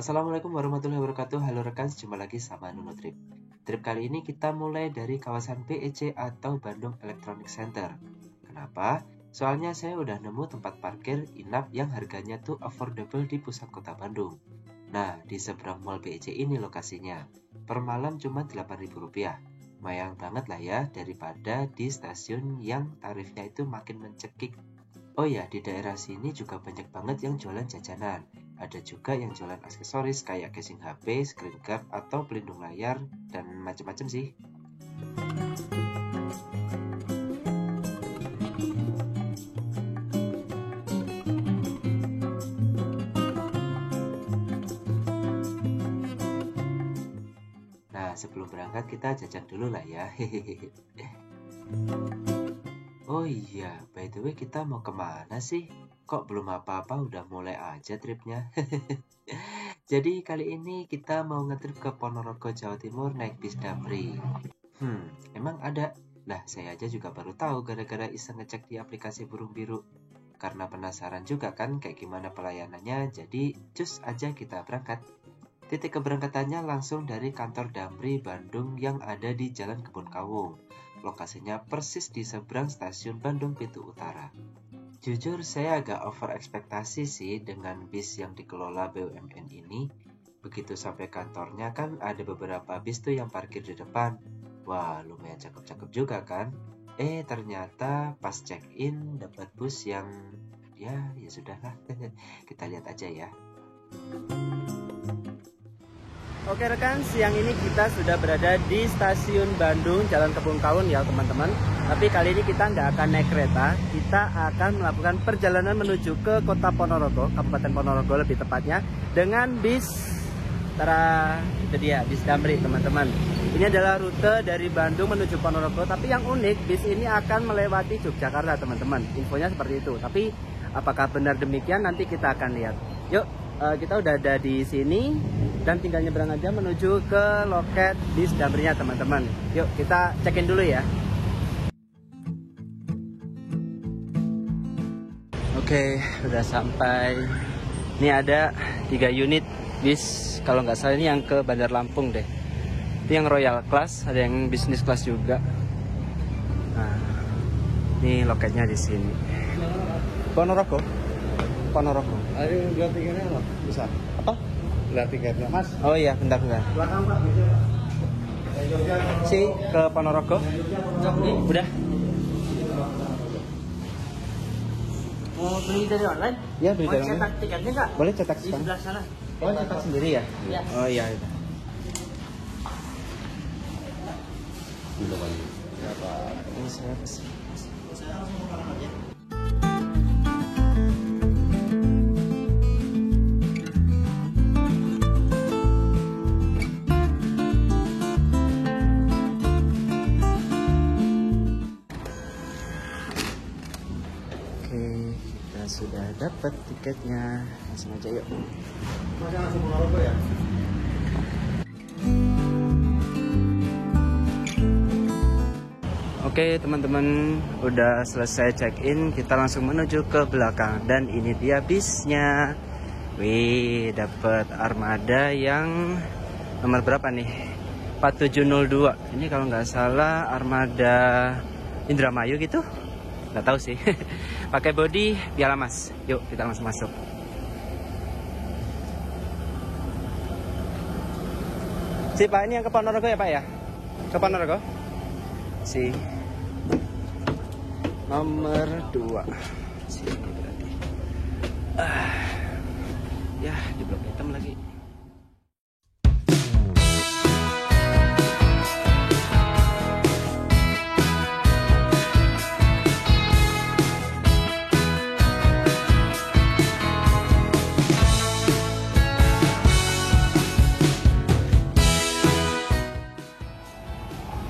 Assalamualaikum warahmatullahi wabarakatuh. Halo rekan, jumpa lagi sama Nuno Trip. Trip kali ini kita mulai dari kawasan BEC atau Bandung Electronic Center. Kenapa? Soalnya saya udah nemu tempat parkir inap yang harganya tuh affordable di pusat kota Bandung. Nah, di seberang mall BEC ini lokasinya. Per malam cuma Rp8.000. Lumayan banget lah ya, daripada di stasiun yang tarifnya itu makin mencekik. Oh ya, di daerah sini juga banyak banget yang jualan jajanan. Ada juga yang jualan aksesoris kayak casing HP, screen guard, atau pelindung layar, dan macam-macam sih. Nah, sebelum berangkat kita jajan dulu lah ya. Oh iya, by the way kita mau kemana sih? Kok belum apa-apa udah mulai aja tripnya? Jadi kali ini kita mau ngetrip ke Ponorogo, Jawa Timur naik bis Damri. Emang ada? Lah saya aja juga baru tahu gara-gara iseng ngecek di aplikasi Burung Biru. Karena penasaran juga kan kayak gimana pelayanannya, jadi cus aja kita berangkat. Titik keberangkatannya langsung dari kantor Damri Bandung yang ada di Jalan Kebun Kawung. Lokasinya persis di seberang stasiun Bandung Pintu Utara. Jujur saya agak over ekspektasi sih dengan bis yang dikelola BUMN ini. Begitu sampai kantornya kan ada beberapa bis tuh yang parkir di depan. Wah, lumayan cakep-cakep juga kan? Ternyata pas check-in dapat bus yang ya sudahlah. Kita lihat aja ya. Oke rekan, siang ini kita sudah berada di stasiun Bandung Jalan Kebun Kawung ya teman-teman. Tapi kali ini kita nggak akan naik kereta, kita akan melakukan perjalanan menuju ke kota Ponorogo, Kabupaten Ponorogo lebih tepatnya, dengan bis itu dia, bis Damri teman-teman. Ini adalah rute dari Bandung menuju Ponorogo, tapi yang unik bis ini akan melewati Yogyakarta teman-teman. Infonya seperti itu. Tapi apakah benar demikian nanti kita akan lihat. Yuk, kita udah ada di sini dan tinggal nyebrang aja menuju ke loket bis Damrinya teman-teman. Yuk kita cekin dulu ya. Oke, udah sampai. Ini ada 3 unit bis, kalau nggak salah ini yang ke Bandar Lampung deh. Itu yang Royal Class, ada yang Business Class juga. Nah, ini loketnya di sini. Ponorogo. Ayo lihat tiketnya loh, bisa. Apa? Lihat tiketnya, Mas. Oh iya, bentar. Belakang Pak, bisa Pak. Si ke Ponorogo. Udah. Mau beli dari online? Ya, beli dari online. Mau cetak tiketnya nggak? Boleh cetak Di sekarang. sebelah sana. Oh, cetak sendiri ya? Iya. Oh iya. Ini saya pesen. Kita sudah dapat tiketnya, langsung aja yuk. Mas langsung Ponorogo ya? Oke teman-teman, udah selesai check-in, kita langsung menuju ke belakang dan ini dia bisnya. Wih, dapat armada yang nomor berapa nih? 4702. Ini kalau nggak salah armada Indramayu gitu. Nggak tahu sih. Pakai bodi Piala Mas. Yuk kita langsung masuk. Si Pak, ini yang ke Ponorogo ya Pak ya? Ke Ponorogo? Si nomor 2. Sini berarti. Ya di blok hitam lagi.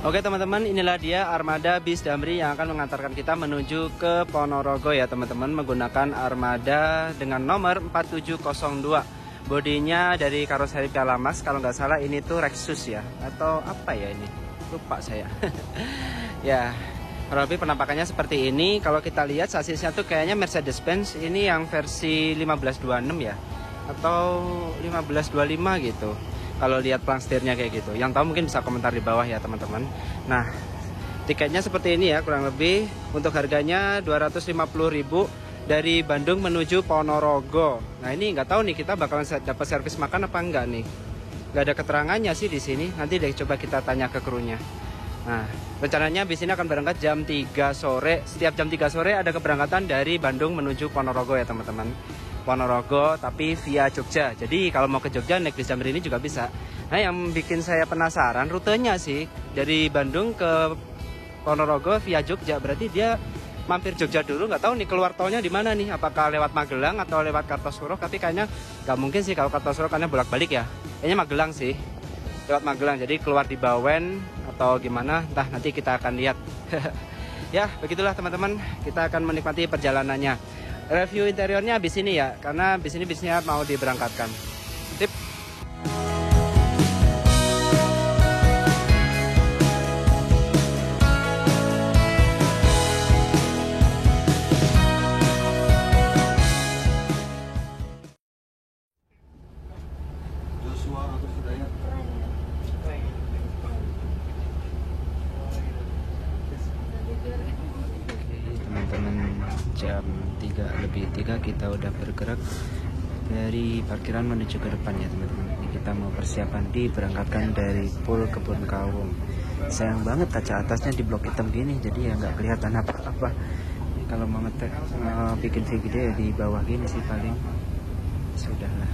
Oke teman-teman, inilah dia armada bis Damri yang akan mengantarkan kita menuju ke Ponorogo ya teman-teman, menggunakan armada dengan nomor 4702. Bodinya dari karoseri Piala Mas, kalau nggak salah ini tuh Rexus ya, atau apa ya ini, lupa saya. Ya, kurang lebih penampakannya seperti ini. Kalau kita lihat sasisnya tuh kayaknya Mercedes-Benz, ini yang versi 1526 ya. atau 15.25 gitu. Kalau lihat plang setirnya kayak gitu. Yang tahu mungkin bisa komentar di bawah ya teman-teman. Nah, tiketnya seperti ini ya kurang lebih. Untuk harganya 250.000 dari Bandung menuju Ponorogo. Nah, ini nggak tahu nih kita bakalan dapat servis makan apa enggak nih. Nggak ada keterangannya sih di sini. Nanti deh coba kita tanya ke krunya. Nah, rencananya bis ini akan berangkat jam 3 sore. Setiap jam 3 sore ada keberangkatan dari Bandung menuju Ponorogo ya teman-teman. Ponorogo tapi via Jogja. Jadi kalau mau ke Jogja naik bis Damri ini juga bisa. Nah, yang bikin saya penasaran rutenya sih dari Bandung ke Ponorogo via Jogja. Berarti dia mampir Jogja dulu, nggak tahu nih keluar tolnya di mana nih, apakah lewat Magelang atau lewat Kartosuro. Tapi kayaknya nggak mungkin sih kalau Kartosuro karena bolak-balik ya, kayaknya Magelang sih, lewat Magelang. Jadi keluar di Bawen atau gimana, entah nanti kita akan lihat. Ya begitulah teman-teman, kita akan menikmati perjalanannya. Review interiornya habis ini ya, karena bis ini bisnya mau diberangkatkan. Tip. Jam 3:03 kita udah bergerak dari parkiran menuju ke depan ya teman-teman. Ini kita mau persiapan diberangkatkan dari Pul Kebun Kawung. Sayang banget kaca atasnya di blok hitam gini, jadi ya nggak kelihatan apa-apa. Kalau mau bikin video ya di bawah gini sih paling. Sudahlah.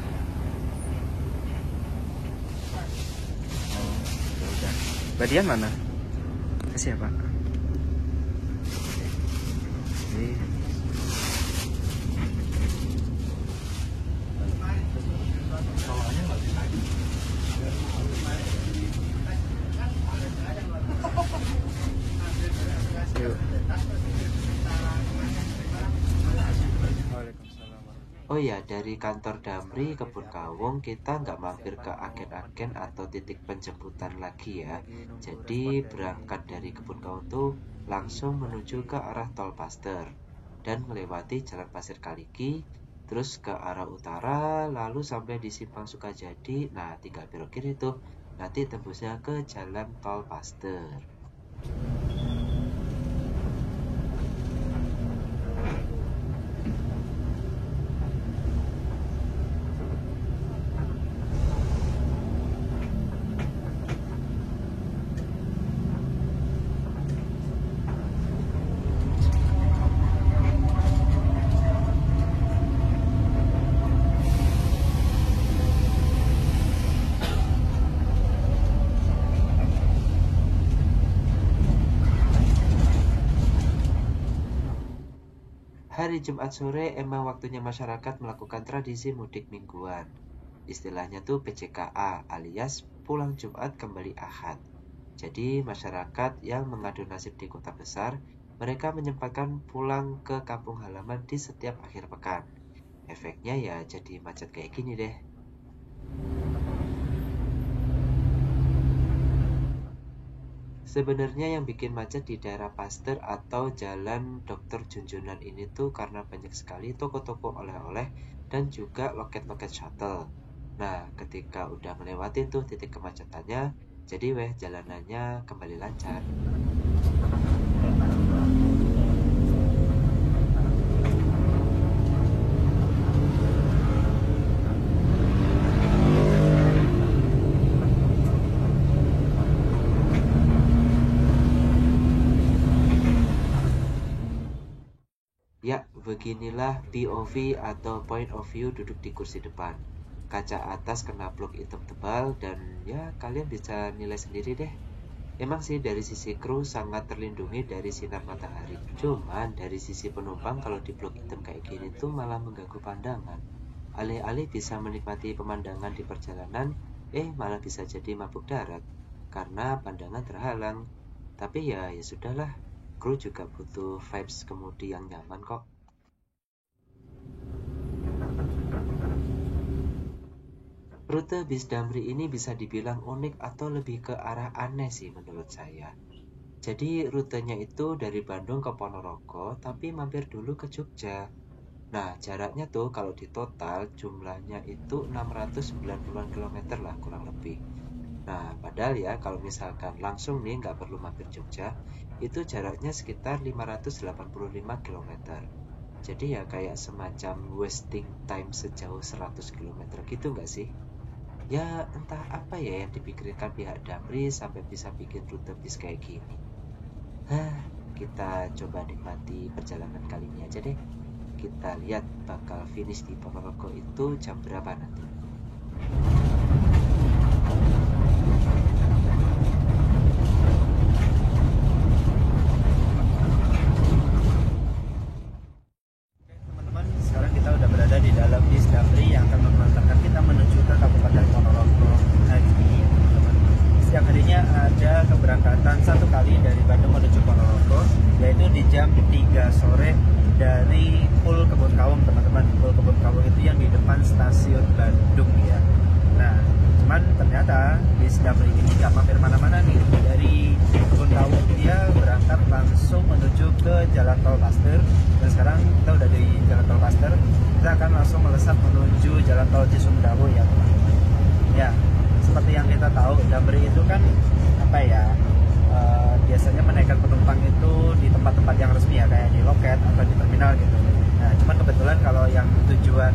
Ya udah. Badian mana? Kasih ya Pak. Oh ya, dari kantor Damri Kebun Kawung kita nggak mampir ke agen-agen atau titik penjemputan lagi ya. Jadi berangkat dari Kebun Kawung tuh langsung menuju ke arah Tol Paster dan melewati Jalan Pasir Kaliki, terus ke arah utara, lalu sampai di Simpang Sukajadi. Nah, tinggal belok kiri tuh, nanti tembusnya ke Jalan Tol Paster. Hari Jumat sore emang waktunya masyarakat melakukan tradisi mudik mingguan. Istilahnya tuh PJKA alias pulang Jumat kembali Ahad. Jadi masyarakat yang mengadu nasib di kota besar, mereka menyempatkan pulang ke kampung halaman di setiap akhir pekan. Efeknya ya jadi macet kayak gini deh. Sebenarnya yang bikin macet di daerah Paster atau Jalan Dr. Junjunan ini tuh karena banyak sekali toko-toko oleh-oleh dan juga loket-loket shuttle. Nah, ketika udah melewati tuh titik kemacetannya, jadi jalanannya kembali lancar. Ya, beginilah POV atau point of view duduk di kursi depan. Kaca atas kena blok hitam tebal dan ya kalian bisa nilai sendiri deh. Emang sih dari sisi kru sangat terlindungi dari sinar matahari. Cuman dari sisi penumpang kalau di blok hitam kayak gini tuh malah mengganggu pandangan. Alih-alih bisa menikmati pemandangan di perjalanan, malah bisa jadi mabuk darat karena pandangan terhalang. Tapi ya sudahlah. Kru juga butuh vibes kemudi yang nyaman kok. Rute bis Damri ini bisa dibilang unik atau lebih ke arah aneh sih menurut saya. Jadi rutenya itu dari Bandung ke Ponorogo tapi mampir dulu ke Jogja. Nah, jaraknya tuh kalau di total jumlahnya itu 690 km lah kurang lebih. Nah, padahal ya kalau misalkan langsung nih nggak perlu mampir Jogja, itu jaraknya sekitar 585 km. Jadi ya kayak semacam wasting time sejauh 100 km gitu nggak sih? Ya entah apa ya yang dipikirkan pihak Damri sampai bisa bikin rute bis kayak gini. Kita coba nikmati perjalanan kali ini aja deh. Kita lihat bakal finish di Ponorogo itu jam berapa nanti. Teman-teman, sekarang kita udah berada di dalam bis Damri yang akan mengantarkan kita menuju ke Kabupaten Ponorogo hari ini, teman-teman. Setiap harinya ada keberangkatan satu kali dari Bandung menuju Ponorogo, yaitu di jam 3 sore dari Pul Kebun Kaum, teman-teman. Pul Kebun Kaum itu yang di depan stasiun Bandung ya. Nah, cuman ternyata bis Damri ini nggak mampir mana-mana nih. Dari Kebun Kaum dia berangkat langsung menuju ke Jalan Tol Paster. Dan sekarang kita udah di Jalan Tol Paster, kita akan langsung melesat menuju Jalan Tol Cisumdawu ya, teman-teman. Ya, seperti yang kita tahu, Damri itu kan apa ya? Biasanya menaikkan penumpang itu di tempat-tempat yang resmi ya, kayak di loket atau di terminal gitu. Nah, cuman kebetulan kalau yang tujuan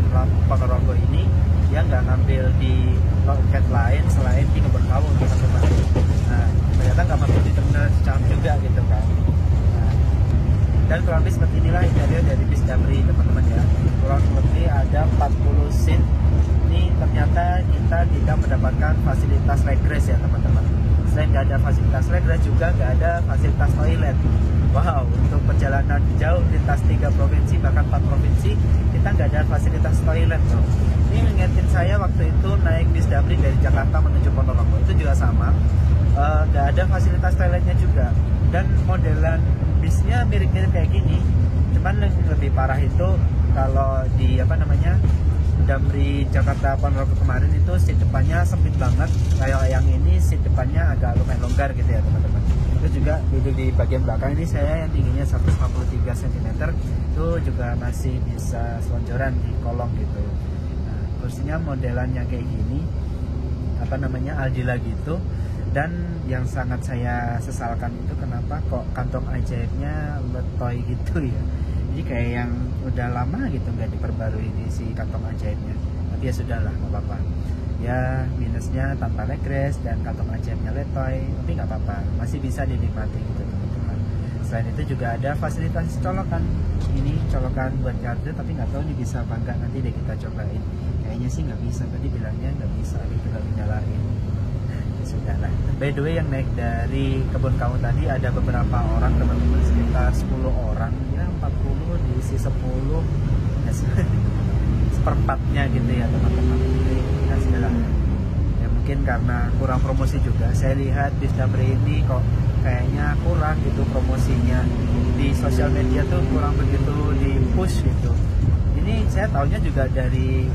Ponorogo ini dia nggak ngambil di loket lain selain di Kebun Kaum, teman-teman. Nah, ternyata nggak mampir di terminal Cicahem juga gitu kan. Nah, dan kurang lebih seperti inilah interior dari bis Damri, teman-teman ya. Kurang lebih ada 40 seat. Ini ternyata kita tidak mendapatkan fasilitas regress ya, teman-teman. Selain nggak ada fasilitas regress, juga nggak ada fasilitas toilet. Wow, untuk perjalanan jauh lintas 3 provinsi bahkan 4 provinsi, kita nggak ada fasilitas toilet tuh. Ini mengingatkan saya waktu itu naik bis Damri dari Jakarta menuju Ponorogo, itu juga sama, nggak ada fasilitas toiletnya juga. Dan modelan bisnya mirip-mirip kayak gini, cuman lebih parah itu kalau di Damri Jakarta Ponorogo kemarin itu seat depannya sempit banget. Kayak yang ini seat depannya agak lumayan longgar gitu ya, teman-teman. Itu juga duduk di bagian belakang ini saya yang tingginya 153 cm itu juga masih bisa selonjoran di kolong gitu. Nah, kursinya modelannya kayak gini, Aldila gitu. Dan yang sangat saya sesalkan itu kenapa kok kantong ajaibnya letoy gitu ya. Jadi kayak yang udah lama gitu nggak diperbarui di si kantong ajaibnya. Tapi ya sudahlah, nggak apa-apa. Ya minusnya tanpa regress dan kantong ajaibnya letoy, tapi nggak apa-apa, masih bisa dinikmati gitu, teman-teman. Selain itu juga ada fasilitas colokan. Ini colokan buat kartu, tapi nggak tahu nih bisa apa nggak, nanti deh kita cobain. Kayaknya sih nggak bisa, tadi bilangnya nggak bisa gitu, nggak dinyalain. Sudahlah. By the way, yang naik dari Kebun Kaum tadi ada beberapa orang, teman-teman, sekitar 10 orang ya, 40 diisi 10 ya, seperempatnya gitu ya, teman-teman. Nah, sudahlah. Ya mungkin karena kurang promosi juga. Saya lihat di Damri ini kok kayaknya kurang gitu promosinya. Di sosial media tuh kurang begitu di push gitu. Ini saya taunya juga dari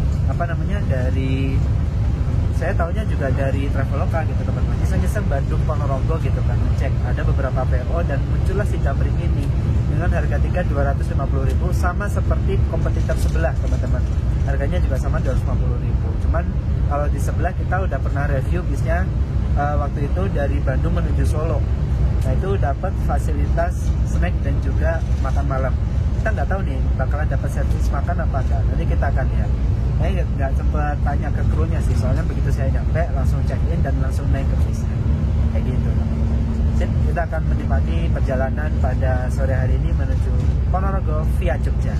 saya tahunya juga dari Traveloka gitu, teman-teman. Iseng-iseng Bandung Ponorogo gitu kan, cek ada beberapa PO dan muncullah si Damri ini dengan harga tiket 250.000, sama seperti kompetitor sebelah, teman-teman. Harganya juga sama 250.000. Cuman kalau di sebelah kita udah pernah review bisnya waktu itu dari Bandung menuju Solo. Nah, itu dapat fasilitas snack dan juga makan malam. Kita nggak tahu nih bakalan dapat servis makan apa enggak. Nanti kita akan lihat. Saya nggak sempat tanya ke krunya sih, soalnya begitu saya nyampe langsung check in dan langsung naik ke bisnya kayak gitu. Sip, kita akan menikmati perjalanan pada sore hari ini menuju Ponorogo via Jogja.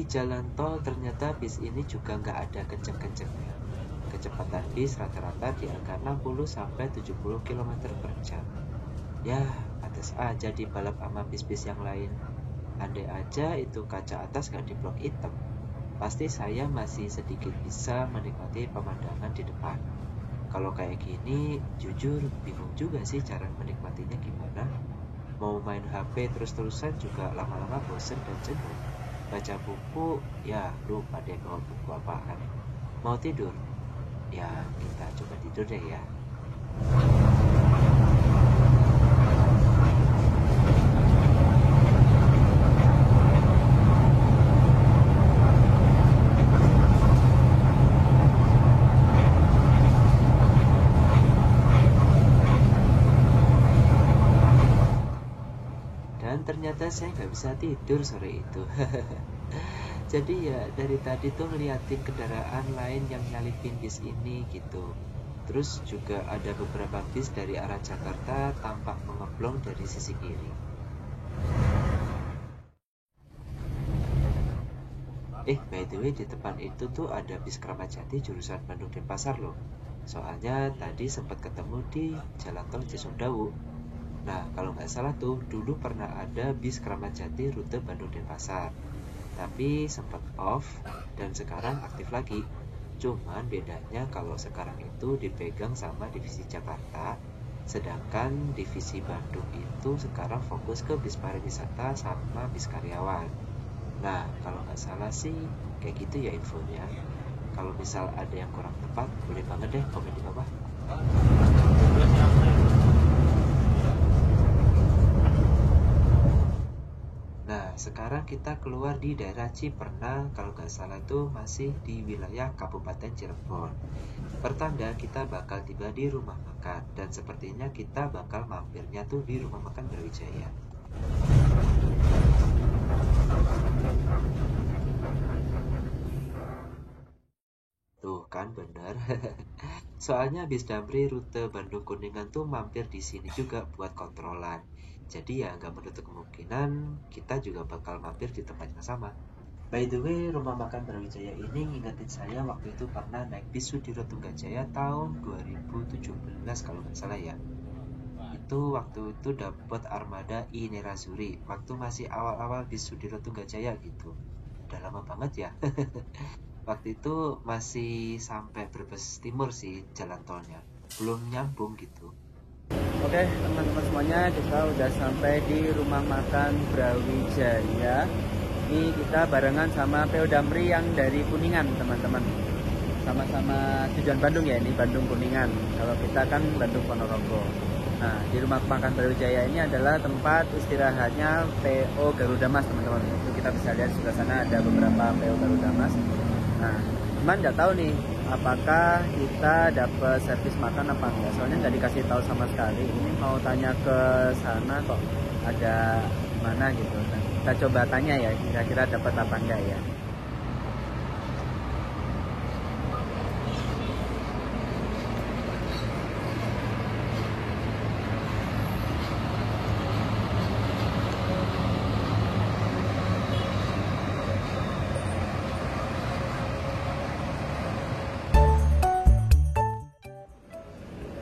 jalan tol ternyata bis ini juga nggak ada kenceng-kencengnya. Kecepatan bis rata-rata di angka 60-70 km per jam. Ya, pantas aja di balap sama bis-bis yang lain. Andai aja itu kaca atas nggak diblok hitam, pasti saya masih sedikit bisa menikmati pemandangan di depan. Kalau kayak gini, jujur bingung juga sih cara menikmatinya gimana. Mau main HP terus-terusan juga lama-lama bosen dan jenuh. Baca buku, ya lupa deh bawa buku apaan. Mau tidur? Ya kita coba tidur deh ya. Ternyata saya nggak bisa tidur sore itu. Jadi ya dari tadi tuh ngeliatin kendaraan lain yang nyalipin bis ini gitu. Terus juga ada beberapa bis dari arah Jakarta tampak mengeblong dari sisi kiri. By the way, di depan itu tuh ada bis Kramat Jati jurusan Bandung Denpasar loh. Soalnya tadi sempat ketemu di jalan tol Cisumdawu. Nah, kalau nggak salah tuh, dulu pernah ada bis Kramat Jati rute Bandung Denpasar. Tapi sempat off dan sekarang aktif lagi. Cuman bedanya kalau sekarang itu dipegang sama divisi Jakarta, sedangkan divisi Bandung itu sekarang fokus ke bis pariwisata sama bis karyawan. Nah, kalau nggak salah sih kayak gitu ya infonya. Kalau misal ada yang kurang tepat, boleh banget deh komen di bawah. Sekarang kita keluar di daerah Ciperna, kalau nggak salah itu masih di wilayah Kabupaten Cirebon. Pertanda kita bakal tiba di rumah makan, dan sepertinya kita bakal mampirnya tuh di rumah makan Brawijaya. Tuh kan bener. Soalnya bis Damri rute Bandung Kuningan tuh mampir di sini juga buat kontrolan. Jadi ya nggak menutup kemungkinan kita juga bakal mampir di tempat yang sama. By the way, rumah makan Brawijaya ini ngingetin saya waktu itu pernah naik bis Sudiro Tunggajaya tahun 2017 kalau nggak salah ya. Itu waktu itu dapat armada I Nerazuri, waktu masih awal-awal bis Sudiro Tunggajaya gitu. Udah lama banget ya. Waktu itu masih sampai Brebes Timur sih jalan tolnya, belum nyambung gitu. Oke teman-teman semuanya, kita udah sampai di rumah makan Brawijaya. Ini kita barengan sama PO Damri yang dari Kuningan teman-teman. Sama-sama tujuan Bandung ya, ini Bandung Kuningan. Kalau kita kan Bandung Ponorogo. Nah, di rumah makan Brawijaya ini adalah tempat istirahatnya PO Garuda Mas teman-teman. Itu kita bisa lihat di sebelah sana ada beberapa PO Garuda Mas. Nah, cuman nggak tahu nih apakah kita dapat servis makan apa enggak, soalnya nggak dikasih tahu sama sekali. Ini mau tanya ke sana kok ada mana gitu. Nah, kita coba tanya ya, kira-kira dapat apa enggak ya.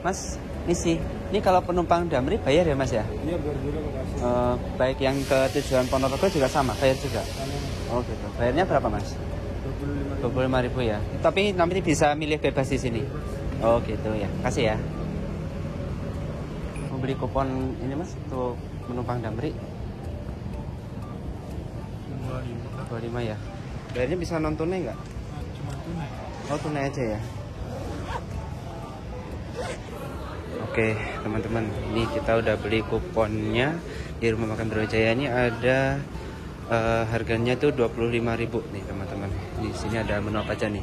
Mas, ini kalau penumpang Damri bayar ya Mas ya? Iya, berdua makasih. Baik yang ke tujuan Ponorogo juga sama, bayar juga? Oh gitu. Bayarnya berapa Mas? 25.000 ya. Tapi nanti bisa milih bebas di sini. Oh gitu ya. Kasih ya. Mau beli kupon ini Mas untuk penumpang Damri? 25 ya. Bayarnya bisa non tunai nggak? Cuma tunai. Oh tunai aja ya. Oke teman-teman, ini kita udah beli kuponnya di rumah makan Brawijaya. Ini ada harganya tuh 25.000 nih teman-teman. Di sini ada menu apa aja nih?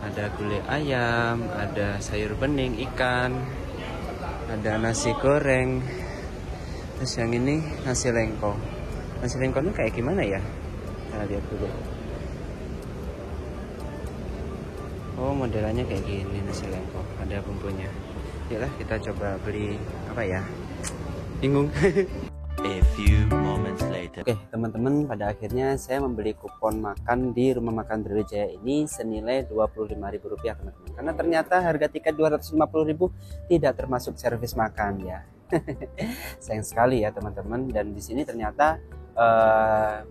Ada gulai ayam, ada sayur bening, ikan, ada nasi goreng. Terus yang ini nasi lengko. Nasi lengko ini kayak gimana ya? Kita lihat dulu. Oh modelannya kayak gini nasi lengko, ada bumbunya. Yalah kita coba beli apa ya? Bingung. A few moments later. Oke teman-teman, pada akhirnya saya membeli kupon makan di Rumah Makan Brawijaya ini senilai Rp25.000 teman-teman. Karena ternyata harga tiket Rp250.000 tidak termasuk servis makan ya. Sayang sekali ya teman-teman. Dan di sini ternyata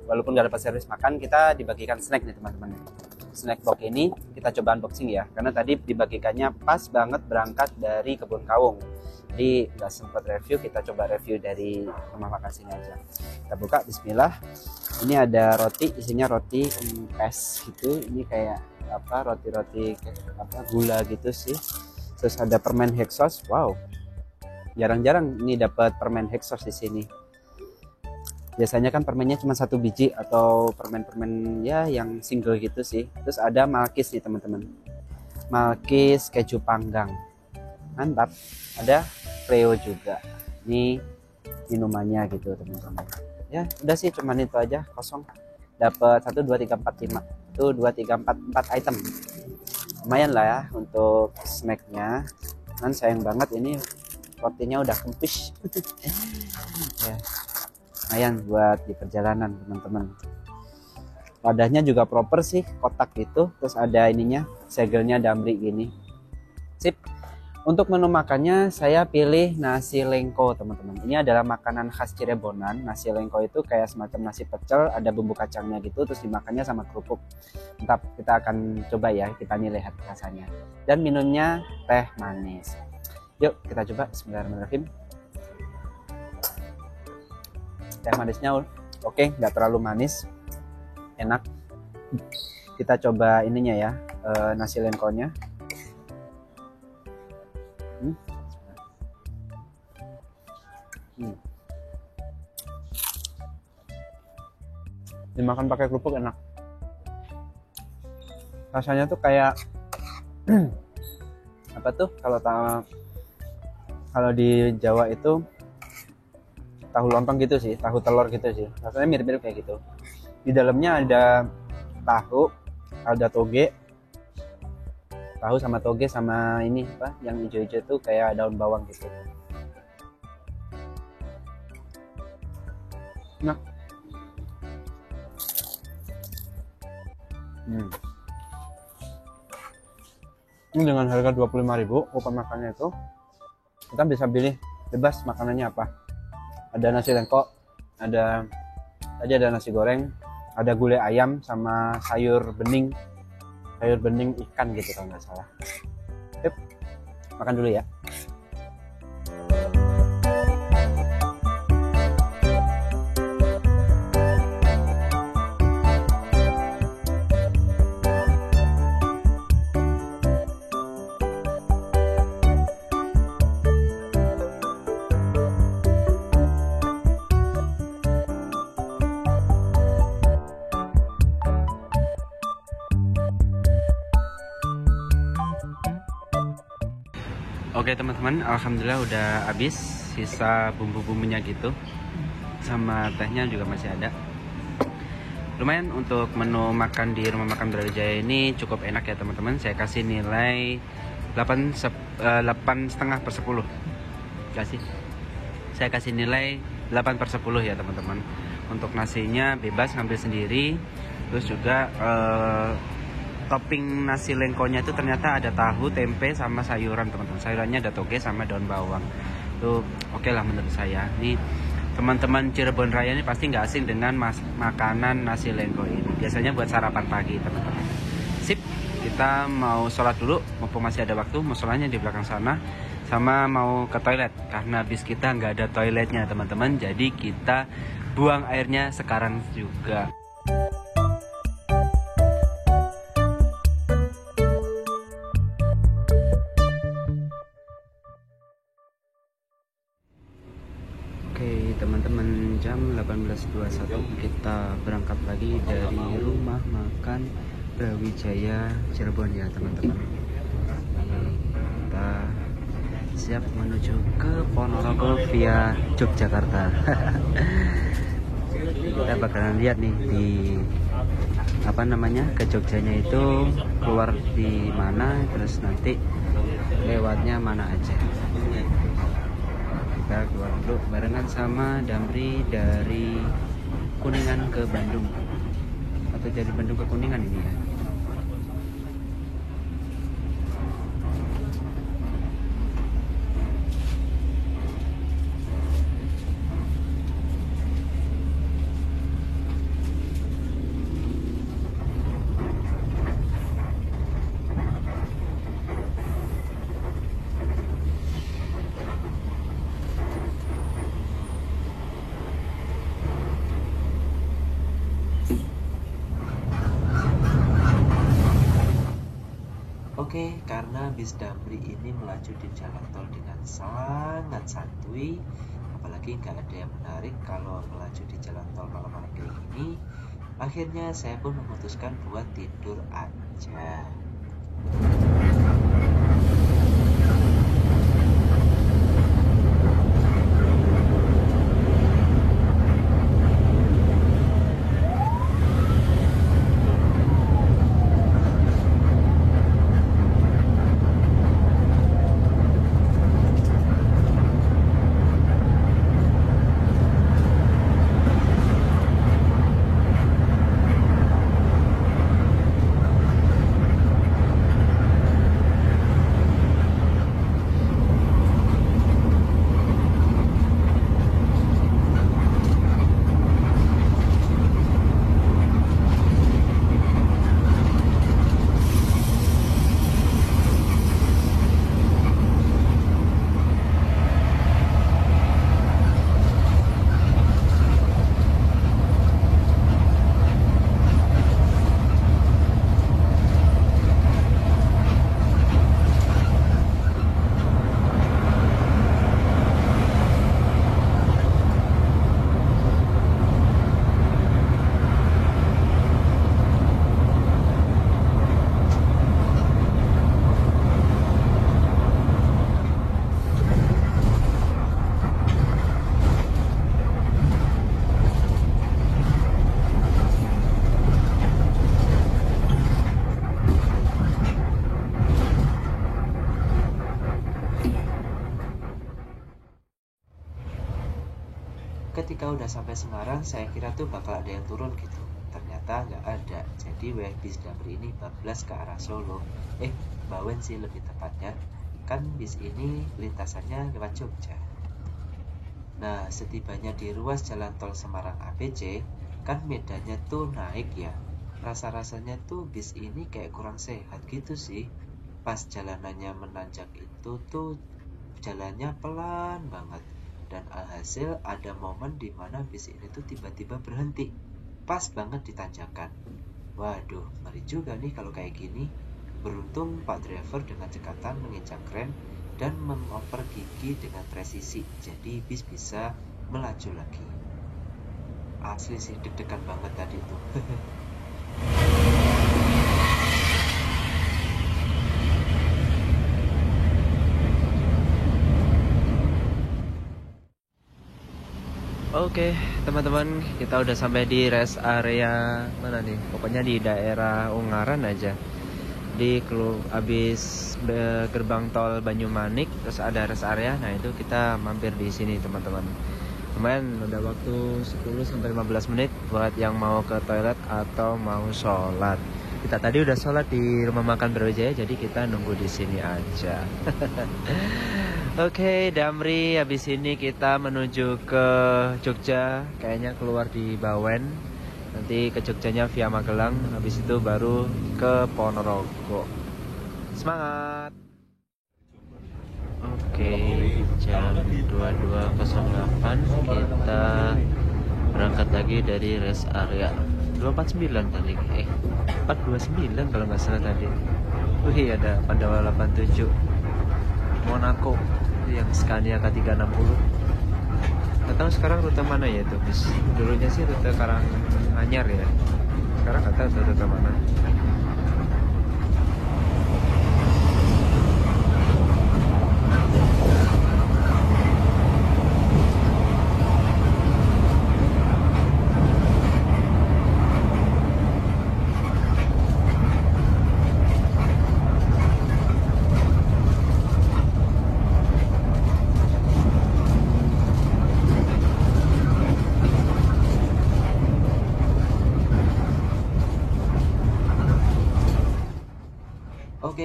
walaupun nggak dapat servis makan, kita dibagikan snack nih teman-teman. Snack box ini kita coba unboxing ya, karena tadi dibagikannya pas banget berangkat dari Kebun Kawung. Jadi nggak sempat review, kita coba review dari rumah makan sini aja. Kita buka, bismillah. Ini ada roti, isinya roti es gitu. Ini kayak apa, roti-roti apa gula gitu sih. Terus ada permen Hexos. Wow, jarang-jarang ini dapat permen Hexos di sini. Biasanya kan permennya cuma 1 biji atau permen-permen ya yang single gitu sih. Terus ada Malkis nih teman-teman, Malkis keju panggang, mantap. Ada Preo juga, ini minumannya gitu teman-teman. Ya udah sih, cuman itu aja, kosong. Dapat 1 2 3 4 5 tuh 2 3 4 item, lumayan lah ya untuk snacknya. Kan sayang banget ini rotinya udah kempis. Ya lumayan buat di perjalanan teman-teman. Wadahnya juga proper sih, kotak gitu. Terus ada ininya, segelnya damri gini, sip. Untuk menu makannya saya pilih nasi lengko teman-teman. Ini adalah makanan khas Cirebonan. Nasi lengko itu kayak semacam nasi pecel, ada bumbu kacangnya gitu, terus dimakannya sama kerupuk. Mantap, kita akan coba ya, kita nih lihat rasanya. Dan minumnya teh manis. Yuk kita coba, bismillahirrahmanirrahim. Teh manisnya oke, nggak terlalu manis, enak. Kita coba ininya ya, nasi lengkonya. Dimakan pakai kerupuk enak. Rasanya tuh kayak apa tuh, kalau di Jawa itu tahu lontong gitu sih, tahu telur gitu sih. Rasanya mirip-mirip kayak gitu. Di dalamnya ada tahu, ada toge. Tahu sama toge sama ini apa yang hijau-hijau tuh kayak daun bawang gitu. Nah. Ini dengan harga 25.000 kupon makannya itu, kita bisa pilih bebas makanannya apa. Ada nasi lengko, tadi ada nasi goreng, ada gulai ayam sama sayur bening ikan gitu kalau nggak salah. Yuk, makan dulu ya. Oke teman-teman, alhamdulillah udah habis, sisa bumbu-bumbunya gitu, sama tehnya juga masih ada. Lumayan untuk menu makan di Rumah Makan Brawijaya ini cukup enak ya teman-teman. Saya kasih nilai 8,5/10. Saya kasih nilai 8/10 ya teman-teman. Untuk nasinya bebas ngambil sendiri, terus juga topping nasi lengkonya itu ternyata ada tahu, tempe, sama sayuran teman-teman. Sayurannya ada toge sama daun bawang. Tuh oke lah menurut saya. Nih teman-teman Cirebon Raya ini pasti nggak asing dengan makanan nasi lengko ini. Biasanya buat sarapan pagi teman-teman. Sip, kita mau sholat dulu, mumpung masih ada waktu. Musolanya di belakang sana. Sama mau ke toilet, karena bis kita nggak ada toiletnya teman-teman. Jadi kita buang airnya sekarang juga. Teman-teman, jam 18.21 kita berangkat lagi dari Rumah Makan Brawijaya Cirebon ya teman-teman. Kita siap menuju ke Ponorogo via Yogyakarta. Kita bakalan lihat nih di apa namanya, ke Jogjanya itu keluar di mana, terus nanti lewatnya mana aja. Kita keluar dulu barengan sama Damri dari Kuningan ke Bandung atau dari Bandung ke Kuningan ini ya. Oke, karena bis Damri ini melaju di jalan tol dengan sangat santuy, apalagi nggak ada yang menarik kalau melaju di jalan tol malam-malam kayak gini, akhirnya saya pun memutuskan buat tidur aja. Ketika udah sampai Semarang, saya kira tuh bakal ada yang turun gitu. Ternyata nggak ada. Jadi bis Damri ini bablas ke arah Solo. Bawen sih lebih tepatnya. Kan bis ini lintasannya lewat Jogja. Nah, setibanya di ruas jalan tol Semarang ABC, kan medannya tuh naik ya. Rasa-rasanya tuh bis ini kayak kurang sehat gitu sih. Pas jalanannya menanjak itu tuh jalannya pelan banget. Dan alhasil ada momen di mana bis ini tuh tiba-tiba berhenti pas banget di tanjakan. Waduh, ngeri juga nih kalau kayak gini. Beruntung Pak driver dengan cekatan menginjak rem dan mengoper gigi dengan presisi, jadi bis bisa melaju lagi. Asli sih deg-degan banget tadi tuh. Oke, teman-teman, kita udah sampai di rest area mana nih? Pokoknya di daerah Ungaran aja. Abis gerbang tol Banyumanik, terus ada rest area. Nah, itu kita mampir di sini, teman-teman. Lumayan udah waktu 10-15 menit buat yang mau ke toilet atau mau sholat. Kita tadi udah sholat di rumah makan Brawijaya, jadi kita nunggu di sini aja. Oke, Damri, habis ini kita menuju ke Jogja, kayaknya keluar di Bawen. Nanti ke Jogjanya via Magelang, habis itu baru ke Ponorogo. Semangat! Oke, jam 22.08 kita berangkat lagi dari rest area. 249 tadi, 429 kalau nggak salah tadi. Wih, ada Pandawa 87 Monaco yang Scania K360. Nggak tahu sekarang rute mana ya itu bis. Dulunya sih rute Karanganyar ya, sekarang nggak tahu rute mana.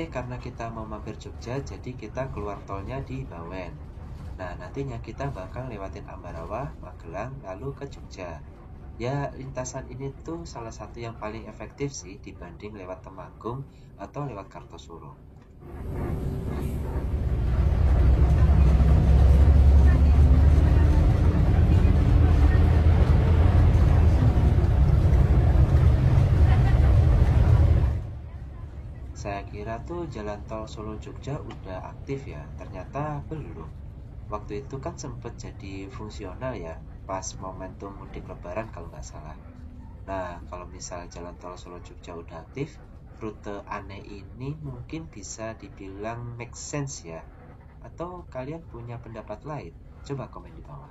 Oke, karena kita mau mampir Jogja, jadi kita keluar tolnya di Bawen. Nah, nantinya kita bakal lewatin Ambarawa, Magelang, lalu ke Jogja. Ya, lintasan ini tuh salah satu yang paling efektif sih dibanding lewat Temanggung atau lewat Kartosuro. Saya kira tuh jalan tol Solo Jogja udah aktif ya, ternyata belum. Waktu itu kan sempet jadi fungsional ya, pas momentum mudik lebaran kalau nggak salah. Nah, kalau misal jalan tol Solo Jogja udah aktif, rute aneh ini mungkin bisa dibilang make sense ya. Atau kalian punya pendapat lain? Coba komen di bawah.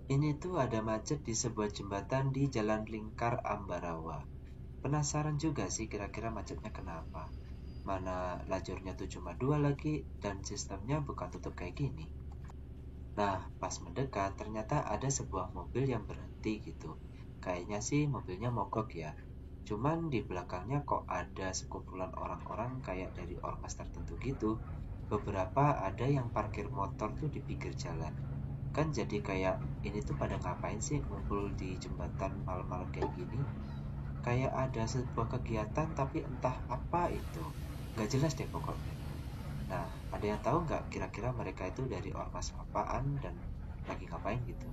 Ini tuh ada macet di sebuah jembatan di Jalan Lingkar Ambarawa. Penasaran juga sih kira-kira macetnya kenapa. Mana lajurnya tuh cuma 2 lagi dan sistemnya bukan tutup kayak gini. Nah, pas mendekat ternyata ada sebuah mobil yang berhenti gitu. Kayaknya sih mobilnya mogok ya. Cuman di belakangnya kok ada sekumpulan orang-orang kayak dari ormas tertentu gitu. Beberapa ada yang parkir motor tuh di pinggir jalan. Kan jadi kayak ini tuh pada ngapain sih ngumpul di jembatan malam-malam kayak gini? Kayak ada sebuah kegiatan tapi entah apa itu. Gak jelas deh pokoknya. Nah, ada yang tahu nggak kira-kira mereka itu dari ormas apaan dan lagi ngapain gitu?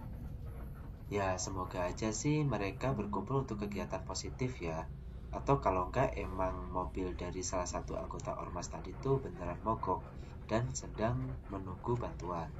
Ya, semoga aja sih mereka berkumpul untuk kegiatan positif ya. Atau kalau nggak emang mobil dari salah satu anggota ormas tadi tuh beneran mogok dan sedang menunggu bantuan.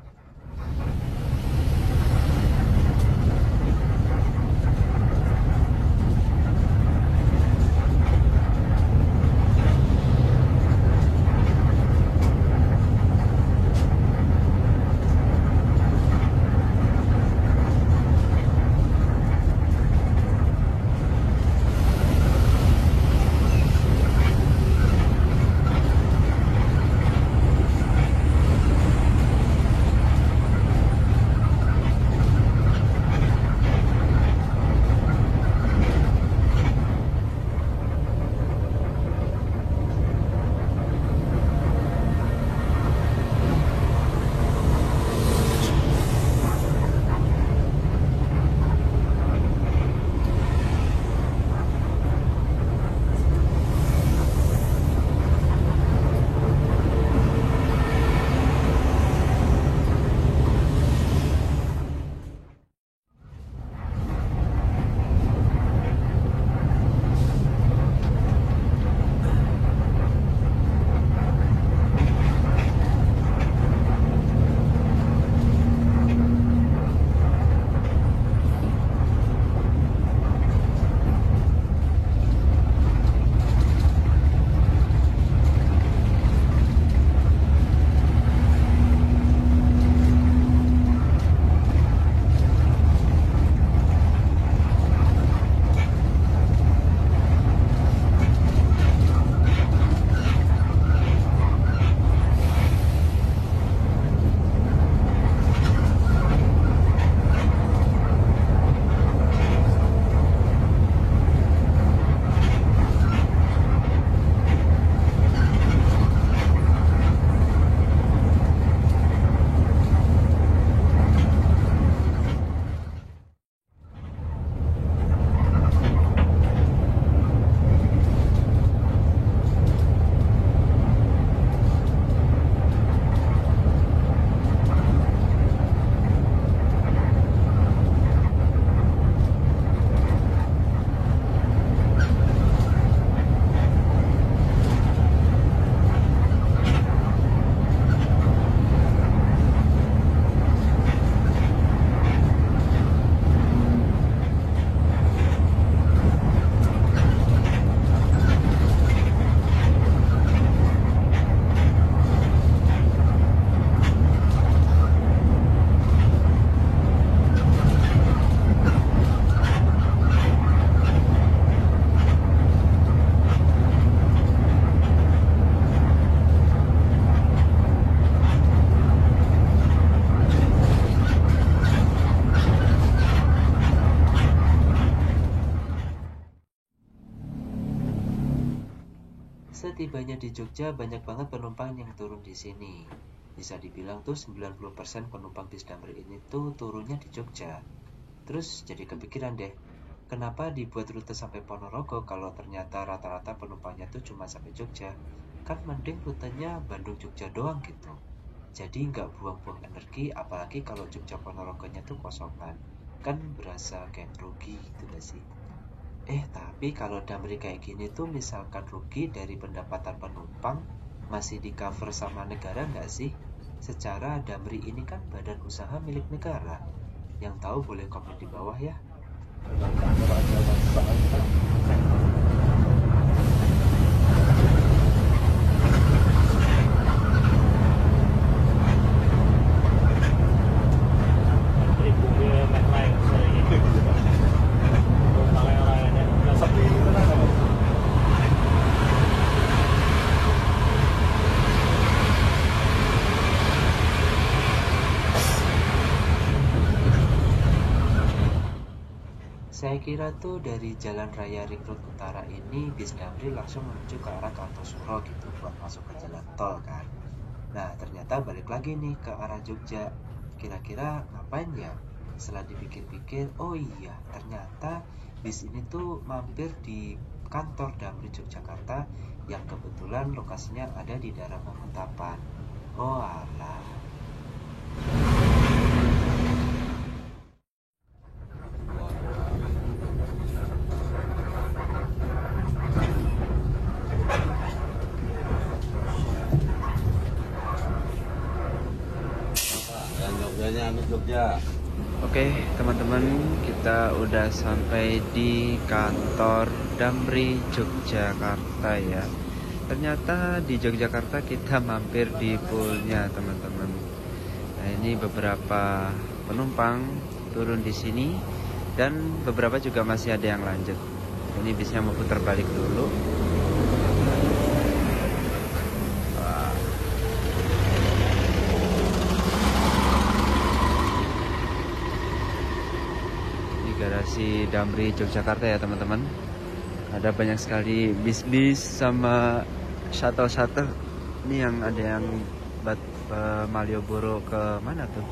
Karena tibanya di Jogja banyak banget penumpang yang turun di sini. Bisa dibilang tuh 90% penumpang bis Damri ini tuh turunnya di Jogja. Terus jadi kepikiran deh, kenapa dibuat rute sampai Ponorogo kalau ternyata rata-rata penumpangnya tuh cuma sampai Jogja? Kan mending rutenya Bandung-Jogja doang gitu. Jadi nggak buang-buang energi, apalagi kalau Jogja Ponorogonya tuh kosongan. Kan berasa kayak rugi gitu gak sih? Tapi kalau Damri kayak gini tuh misalkan rugi dari pendapatan penumpang, masih di cover sama negara nggak sih? Secara Damri ini kan badan usaha milik negara. Yang tahu boleh komen di bawah ya. Saya kira tuh dari Jalan Raya Ring Road Utara ini bis Damri langsung menuju ke arah Kartosuro gitu buat masuk ke jalan tol kan. Nah ternyata balik lagi nih ke arah Jogja. Kira-kira ngapain ya? Setelah dipikir-pikir, oh iya ternyata bis ini tuh mampir di kantor Damri Yogyakarta yang kebetulan lokasinya ada di daerah Banguntapan. Oh alah. Jogja. Oke teman-teman, kita udah sampai di kantor Damri Yogyakarta ya. Ternyata di Yogyakarta kita mampir di poolnya teman-teman. Nah ini beberapa penumpang turun di sini dan beberapa juga masih ada yang lanjut. Ini bisnya mau putar balik dulu. Garasi Damri Yogyakarta ya teman-teman. Ada banyak sekali bis-bis sama shuttle-shuttle. Ini yang ada yang buat Malioboro ke mana tuh?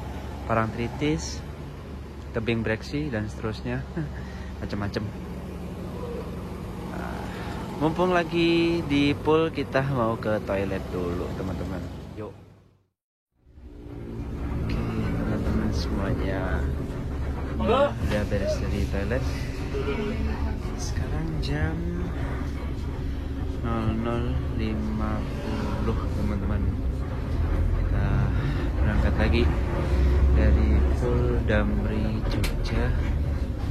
Parangtritis, Tebing Breksi dan seterusnya. Macam-macam. Nah, mumpung lagi di pool, kita mau ke toilet dulu teman-teman. Yuk. Oke teman-teman semuanya. Udah beres dari toilet. Sekarang jam 00.50 teman-teman. Kita berangkat lagi dari pool Damri Jogja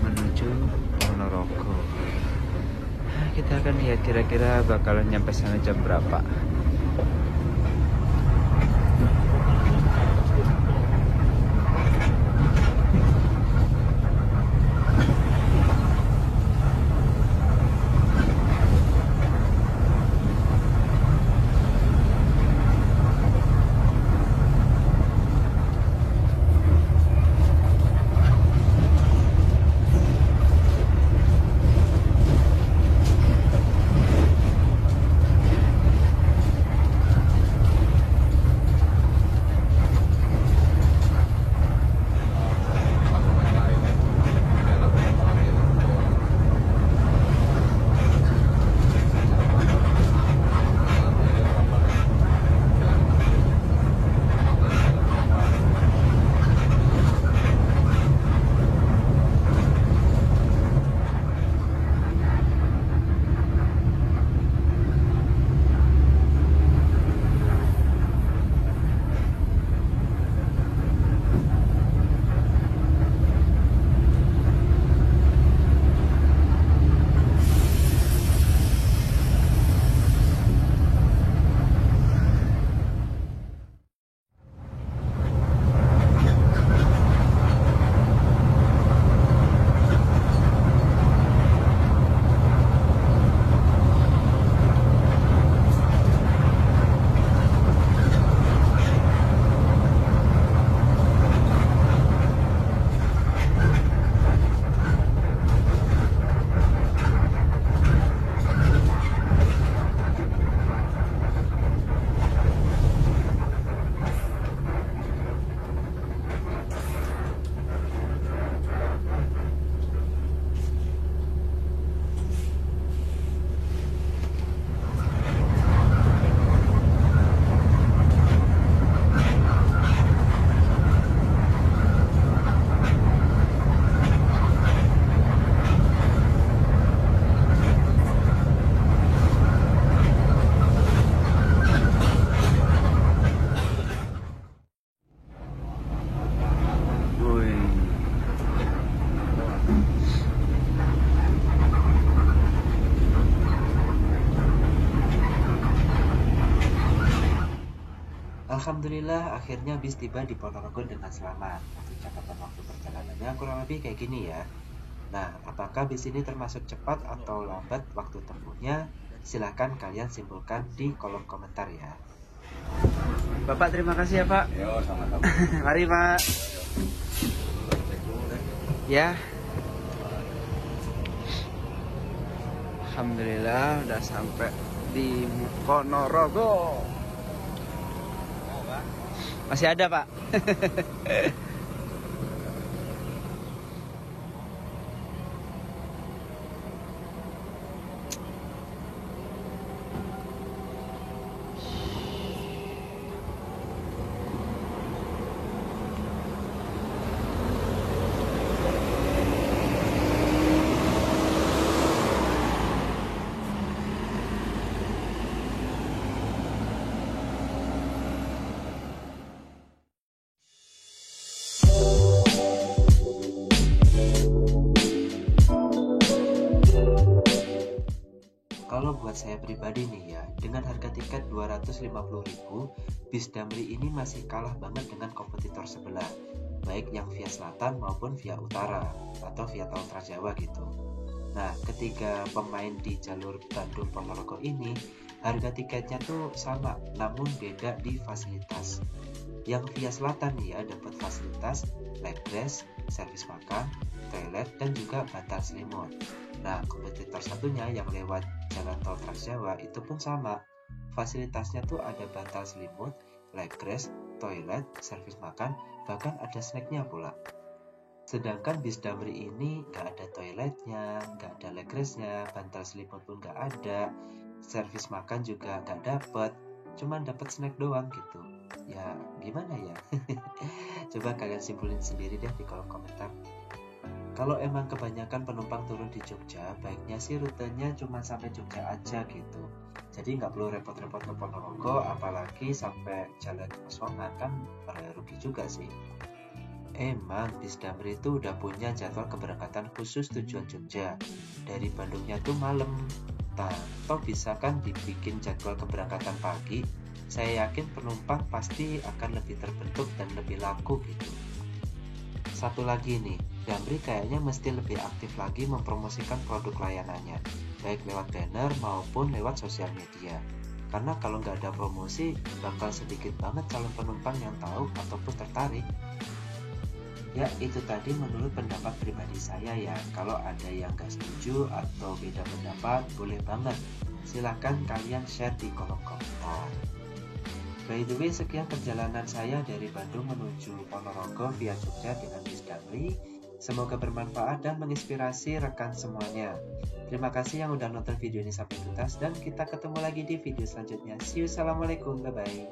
menuju Ponorogo. Kita akan lihat kira-kira bakalan nyampe sana jam berapa. Alhamdulillah akhirnya bis tiba di Ponorogo dengan selamat. Untuk catatan waktu perjalanannya kurang lebih kayak gini ya. Nah, apakah bis ini termasuk cepat atau lambat waktu tempuhnya? Silahkan kalian simpulkan di kolom komentar ya. Bapak terima kasih ya Pak. Yo, sama-sama. Mari Pak. Ya. Alhamdulillah udah sampai di Ponorogo. Masih ada Pak. Kalau buat saya pribadi nih ya, dengan harga tiket 250.000, bis Damri ini masih kalah banget dengan kompetitor sebelah, baik yang via selatan maupun via utara atau via tol Trans Jawa gitu. Nah, ketiga pemain di jalur Bandung Ponorogo ini, harga tiketnya tuh sama, namun beda di fasilitas. Yang via selatan nih ya dapat fasilitas leg rest, servis makan, toilet, dan juga bantal selimut. Nah, kompetitor satunya yang lewat jalan tol Trans Jawa itu pun sama. Fasilitasnya tuh ada bantal selimut, leg rest, toilet, servis makan, bahkan ada snacknya pula. Sedangkan bis Damri ini nggak ada toiletnya, nggak ada leg restnya, bantal selimut pun nggak ada, servis makan juga nggak dapet, cuman dapat snack doang gitu. Ya gimana ya? Coba kalian simpulin sendiri deh di kolom komentar. Kalau emang kebanyakan penumpang turun di Jogja, baiknya sih rutenya cuma sampai Jogja aja gitu. Jadi nggak perlu repot-repot ke Ponorogo, apalagi sampai jalan kosongan kan rugi juga sih. Emang bis Damri itu udah punya jadwal keberangkatan khusus tujuan Jogja. Dari Bandungnya tuh malam. Toh bisa kan dibikin jadwal keberangkatan pagi. Saya yakin penumpang pasti akan lebih terbentuk dan lebih laku gitu. Satu lagi nih, Damri kayaknya mesti lebih aktif lagi mempromosikan produk layanannya, baik lewat banner maupun lewat sosial media. Karena kalau nggak ada promosi, bakal sedikit banget calon penumpang yang tahu ataupun tertarik. Ya, itu tadi menurut pendapat pribadi saya ya. Kalau ada yang nggak setuju atau beda pendapat, boleh banget. Silahkan kalian share di kolom komentar. By the way, sekian perjalanan saya dari Bandung menuju Ponorogo via Jogja dengan bis Damri. Semoga bermanfaat dan menginspirasi rekan semuanya. Terima kasih yang udah nonton video ini sampai tuntas dan kita ketemu lagi di video selanjutnya. See you, assalamualaikum, bye-bye.